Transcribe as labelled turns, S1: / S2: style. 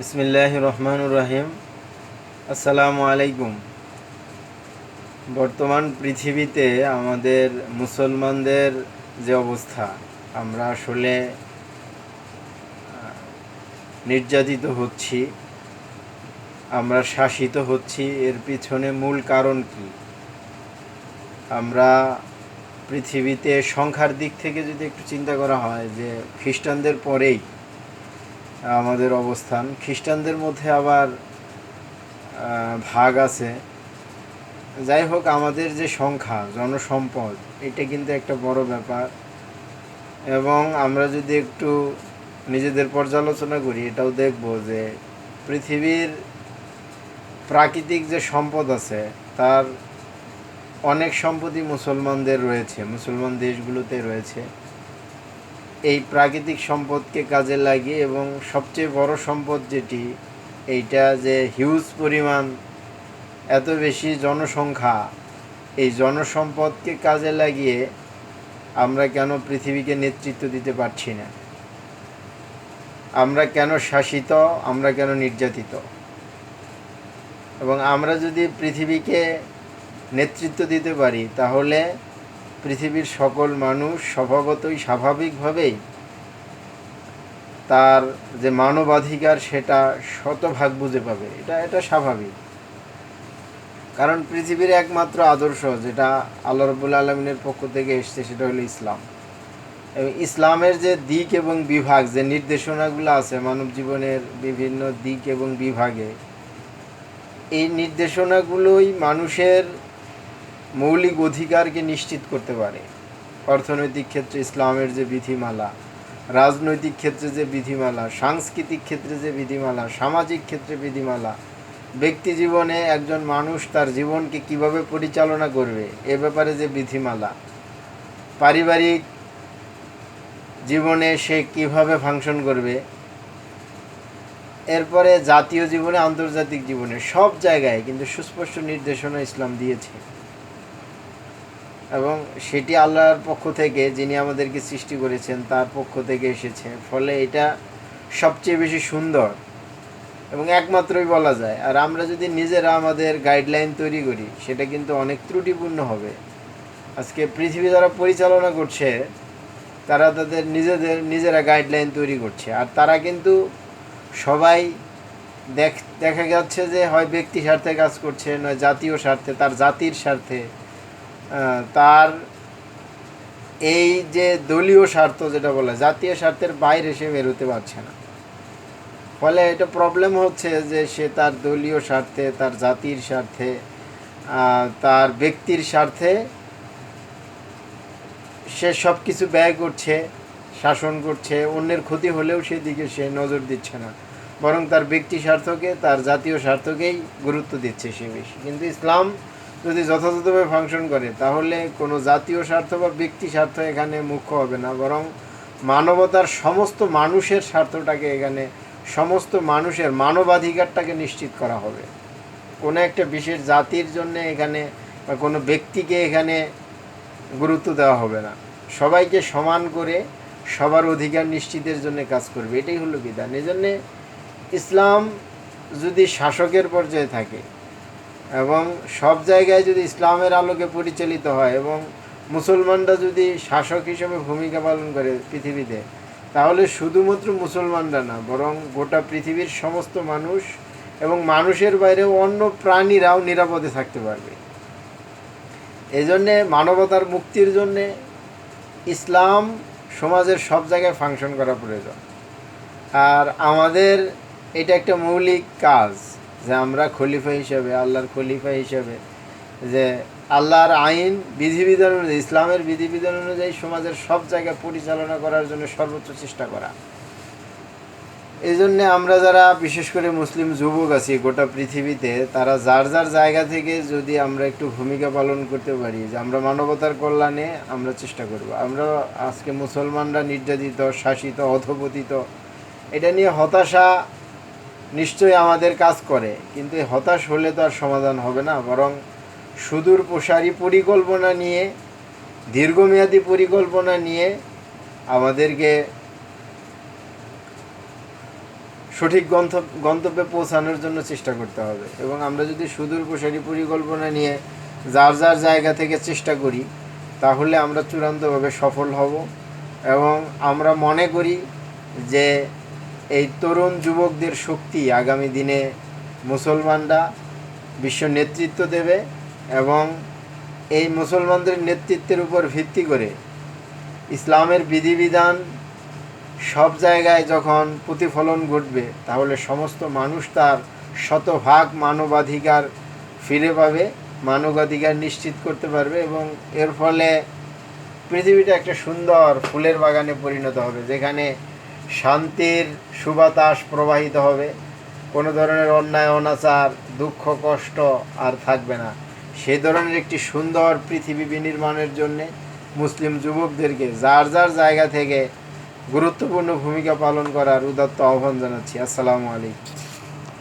S1: বিসমিল্লাহির রহমানির রহিম। আসসালামু আলাইকুম। বর্তমান পৃথিবীতে আমাদের মুসলমানদের যে অবস্থা, আমরা আসলে নির্যাতিত হচ্ছি, আমরা শাসিত হচ্ছি। এর পিছনে মূল কারণ কি? আমরা পৃথিবীতে সংখ্যার দিক থেকে যদি একটু চিন্তা করা হয়, যে খ্রিস্টানদের পরেই আমাদের অবস্থান, খ্রিস্টানদের মধ্যে আবার ভাগ আছে। যাই হোক, আমাদের যে সংখ্যা, জনসম্পদ, এটা কিন্তু একটা বড় ব্যাপার। এবং আমরা যদি একটু নিজেদের পর্যালোচনা করি, এটাও দেখব যে পৃথিবীর প্রাকৃতিক যে সম্পদ আছে, তার অনেক সম্পদই মুসলমানদের রয়েছে, মুসলমান দেশগুলোতে রয়েছে। এই প্রাকৃতিক সম্পদকে কাজে লাগিয়ে, এবং সবচেয়ে বড় সম্পদ যেটি, এইটা যে হিউজ পরিমাণ, এত বেশি জনসংখ্যা, এই জনসম্পদকে কাজে লাগিয়ে আমরা কেন পৃথিবীকে নেতৃত্ব দিতে পারছি না? আমরা কেন শাসিত, আমরা কেন নির্যাতিত? এবং আমরা যদি পৃথিবীকে নেতৃত্ব দিতে পারি, তাহলে পৃথিবীর সকল মানুষ স্বভাবতই, স্বাভাবিকভাবেই তার যে মানবাধিকার, সেটা শতভাগ বুঝে পাবে। এটা স্বাভাবিক। কারণ পৃথিবীর একমাত্র আদর্শ যেটা আল্লাহ রাব্বুল আলামিনের পক্ষ থেকে এসছে, সেটা হলো ইসলাম। এবং ইসলামের যে দিক এবং বিভাগ, যে নির্দেশনাগুলো আছে মানব জীবনের বিভিন্ন দিক এবং বিভাগে, এই নির্দেশনাগুলোই মানুষের মৌলিক অধিকারকে নিশ্চিত করতে পারে। অর্থনৈতিক ক্ষেত্রে ইসলামের যে বিধিমালা, রাজনৈতিক ক্ষেত্রে যে বিধিমালা, সাংস্কৃতিক ক্ষেত্রে যে বিধিমালা, সামাজিক ক্ষেত্রে বিধিমালা, ব্যক্তি জীবনে একজন মানুষ তার জীবনকে কিভাবে পরিচালনা করবে, এ ব্যাপারে যে বিধিমালা, পারিবারিক জীবনে সে কিভাবে ফাংশন করবে, এরপরে জাতীয় জীবনে, আন্তর্জাতিক জীবনে, সব জায়গায় কিন্তু সুস্পষ্ট নির্দেশনা ইসলাম দিয়েছে। এবং সেটি আল্লাহর পক্ষ থেকে, যিনি আমাদেরকে সৃষ্টি করেছেন, তার পক্ষ থেকে এসেছে। ফলে এটা সবচেয়ে বেশি সুন্দর এবং একমাত্রই বলা যায়। আর আমরা যদি নিজেরা আমাদের গাইডলাইন তৈরি করি, সেটা কিন্তু অনেক ত্রুটিপূর্ণ হবে। আজকে পৃথিবী যারা পরিচালনা করছে, তারা তাদের নিজেরা গাইডলাইন তৈরি করছে। আর তারা কিন্তু সবাই দেখা যাচ্ছে যে হয় ব্যক্তি স্বার্থে কাজ করছে, নয় জাতীয় স্বার্থে, তার জাতির স্বার্থে। তার এই যে দলীয় স্বার্থ, যেটা বলে, জাতীয় স্বার্থের বাইরে সে বেরোতে পারছে না। ফলে এটা প্রবলেম হচ্ছে যে সে তার দলীয় স্বার্থে, তার জাতির স্বার্থে, তার ব্যক্তির স্বার্থে সে সব কিছু ব্যয় করছে, শাসন করছে। অন্যের ক্ষতি হলেও সেদিকে সে নজর দিচ্ছে না, বরং তার ব্যক্তি স্বার্থকে, তার জাতীয় স্বার্থকেই গুরুত্ব দিচ্ছে সে বেশি। কিন্তু ইসলাম যদি যথাযথভাবে ফাংশন করে, তাহলে কোনো জাতীয় স্বার্থ বা ব্যক্তি স্বার্থ এখানে মুখ্য হবে না, বরং মানবতার সমস্ত মানুষের স্বার্থটাকে, এখানে সমস্ত মানুষের মানবাধিকারটাকে নিশ্চিত করা হবে। কোনো একটা বিশেষ জাতির জন্য এখানে বা কোনো ব্যক্তিকে এখানে গুরুত্ব দেওয়া হবে না। সবাইকে সমান করে সবার অধিকার নিশ্চিতের জন্য কাজ করবে, এটাই হলো বিধান। এই জন্যে ইসলাম যদি শাসকের পর্যায়ে থাকে এবং সব জায়গায় যদি ইসলামের আলোকে পরিচালিত হয়, এবং মুসলমানরা যদি শাসক হিসেবে ভূমিকা পালন করে পৃথিবীতে, তাহলে শুধুমাত্র মুসলমানরা না, বরং গোটা পৃথিবীর সমস্ত মানুষ এবং মানুষের বাইরেও অন্য প্রাণীরাও নিরাপদে থাকতে পারবে। এই জন্যে মানবতার মুক্তির জন্যে ইসলাম সমাজের সব জায়গায় ফাংশন করা প্রয়োজন। আর আমাদের এটা একটা মৌলিক কাজ যে আমরা খলিফা হিসেবে, আল্লাহর খলিফা হিসেবে, যে আল্লাহর আইন বিধিবিধান অনুযায়ী, ইসলামের বিধিবিধান অনুযায়ী সমাজের সব জায়গায় পরিচালনা করার জন্য সর্বোচ্চ চেষ্টা করা। এই জন্যে আমরা যারা বিশেষ করে মুসলিম যুবক আছি গোটা পৃথিবীতে, তারা যার যার জায়গা থেকে যদি আমরা একটু ভূমিকা পালন করতে পারি, যে আমরা মানবতার কল্যাণে আমরা চেষ্টা করব। আমরা আজকে মুসলমানরা নির্যাতিত, শাসিত, অধঃপতিত, এটা নিয়ে হতাশা নিশ্চয়ই আমাদের কাজ করে, কিন্তু হতাশ হলে তো আর সমাধান হবে না, বরং সুদূর প্রসারী পরিকল্পনা নিয়ে, দীর্ঘমেয়াদী পরিকল্পনা নিয়ে আমাদেরকে সঠিক গন্তব্যে পৌঁছানোর জন্য চেষ্টা করতে হবে। এবং আমরা যদি সুদূর প্রসারী পরিকল্পনা নিয়ে যার যার জায়গা থেকে চেষ্টা করি, তাহলে আমরা চূড়ান্তভাবে সফল হব। এবং আমরা মনে করি যে এই তরুণ যুবকদের শক্তি আগামী দিনে মুসলমানরা বিশ্ব নেতৃত্ব দেবে, এবং এই মুসলমানদের নেতৃত্বের উপর ভিত্তি করে ইসলামের বিধিবিধান সব জায়গায় যখন প্রতিফলন ঘটবে, তাহলে সমস্ত মানুষ তার শতভাগ মানবাধিকার ফিরে পাবে, মানবাধিকার নিশ্চিত করতে পারবে, এবং এর ফলে পৃথিবীটা একটা সুন্দর ফুলের বাগানে পরিণত হবে, যেখানে শান্তির সুবাতাস প্রবাহিত হবে, কোনো ধরনের অন্যায় অনাচার দুঃখ কষ্ট আর থাকবে না। সেই ধরনের একটি সুন্দর পৃথিবী বিনির্মাণের জন্যে মুসলিম যুবকদেরকে যার যার জায়গা থেকে গুরুত্বপূর্ণ ভূমিকা পালন করার উদাত্ত আহ্বান জানাচ্ছি। আসসালামু আলাইকুম।